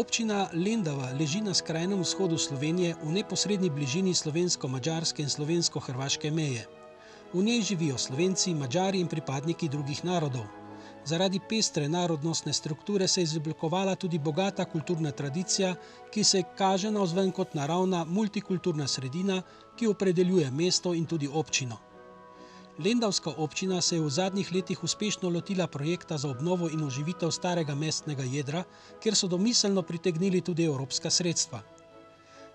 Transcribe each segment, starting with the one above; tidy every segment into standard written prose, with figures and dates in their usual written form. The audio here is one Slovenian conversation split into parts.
Občina Lendava leži na skrajnem vzhodu Slovenije v neposredni bližini slovensko-madžarske in slovensko-hrvaške meje. V njej živijo Slovenci, Madžari in pripadniki drugih narodov. Zaradi pestre narodnostne strukture se je izoblikovala tudi bogata kulturna tradicija, ki se kaže navzven kot naravna multikulturna sredina, ki opredeljuje mesto in tudi občino. Lendavska občina se je v zadnjih letih uspešno lotila projekta za obnovo in oživitev starega mestnega jedra, kjer so domiselno pritegnili tudi evropska sredstva.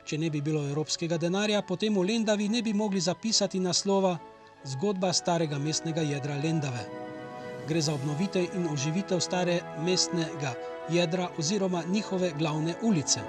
Če ne bi bilo evropskega denarja, potem v Lendavi ne bi mogli zapisati naslova Zgodba starega mestnega jedra Lendave. Gre za obnovitev in oživitev stare mestnega jedra oziroma njihove glavne ulice.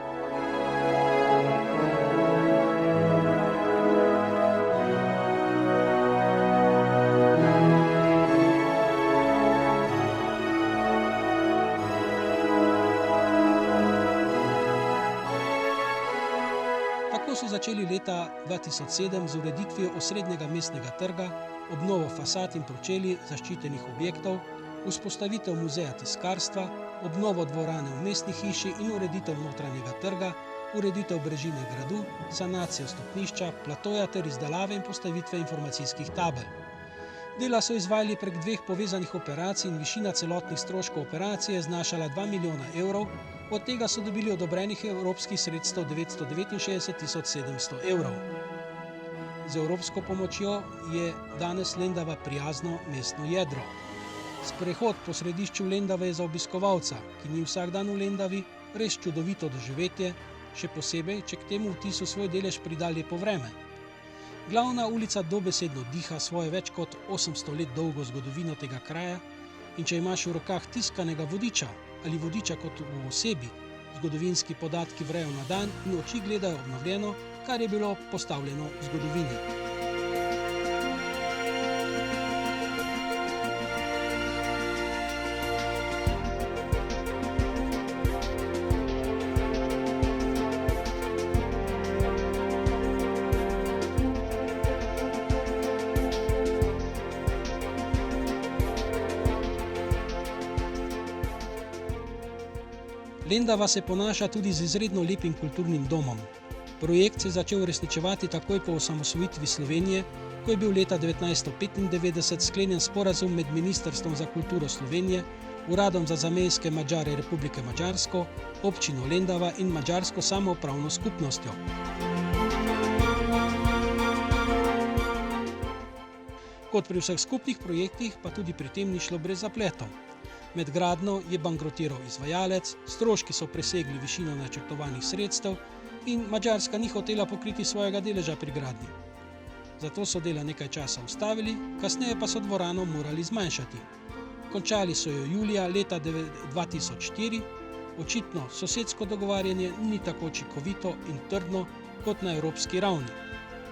Tako so začeli leta 2007 z ureditvijo osrednjega mestnega trga, obnovo fasad in pročelij zaščitenih objektov, vzpostavitev muzeja tiskarstva, obnovo dvorane v mestni hiši in ureditev notranjega trga, ureditev brežine gradu, sanacijo stopnišča, platoja ter izdelave in postavitve informacijskih tabel. Dela so izvajali prek 2 povezanih operacij in višina celotnih stroškov operacije je znašala 2 milijona evrov, od tega so dobili odobrenih evropskih sredstev 969.700 evrov. Z evropsko pomočjo je danes Lendava prijazno mestno jedro. Sprehod po središču Lendave je za obiskovalca, ki ni vsak dan v Lendavi, res čudovito doživetje, še posebej, če k temu vtisu svoj delež prida lepo vreme. Glavna ulica dobesedno diha svoje več kot 800 let dolgo zgodovino tega kraja in če imaš v rokah tiskanega vodiča ali vodiča kot v osebi, zgodovinski podatki vrejo na dan in oči gledajo obnovljeno, kar je bilo postavljeno v zgodovini. Lendava se ponaša tudi z izredno lepim kulturnim domom. Projekt se je začel uresničevati takoj po osamosvojitvi Slovenije, ko je bil leta 1995 sklenjen sporazum med Ministrstvom za kulturo Slovenije, Uradom za zamejske Madžare Republike Madžarsko, občino Lendava in madžarsko samoupravno skupnostjo. Kot pri vseh skupnih projektih, pa tudi pri tem ni šlo brez zapletov. Med gradnjo je bankrotiral izvajalec, stroški so presegli višino načrtovanih sredstev in Madžarska ni hotela pokriti svojega deleža pri gradnji. Zato so dela nekaj časa ustavili, kasneje pa so dvorano morali zmanjšati. Končali so jo julija leta 2004, očitno sosedsko dogovarjanje ni tako učinkovito in trdno kot na evropski ravni.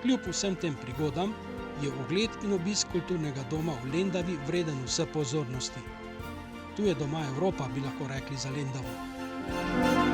Kljub vsem tem prigodam je ogled in obisk kulturnega doma v Lendavi vreden vse pozornosti. Tu je doma Evropa, bi lahko rekli za Lendavo.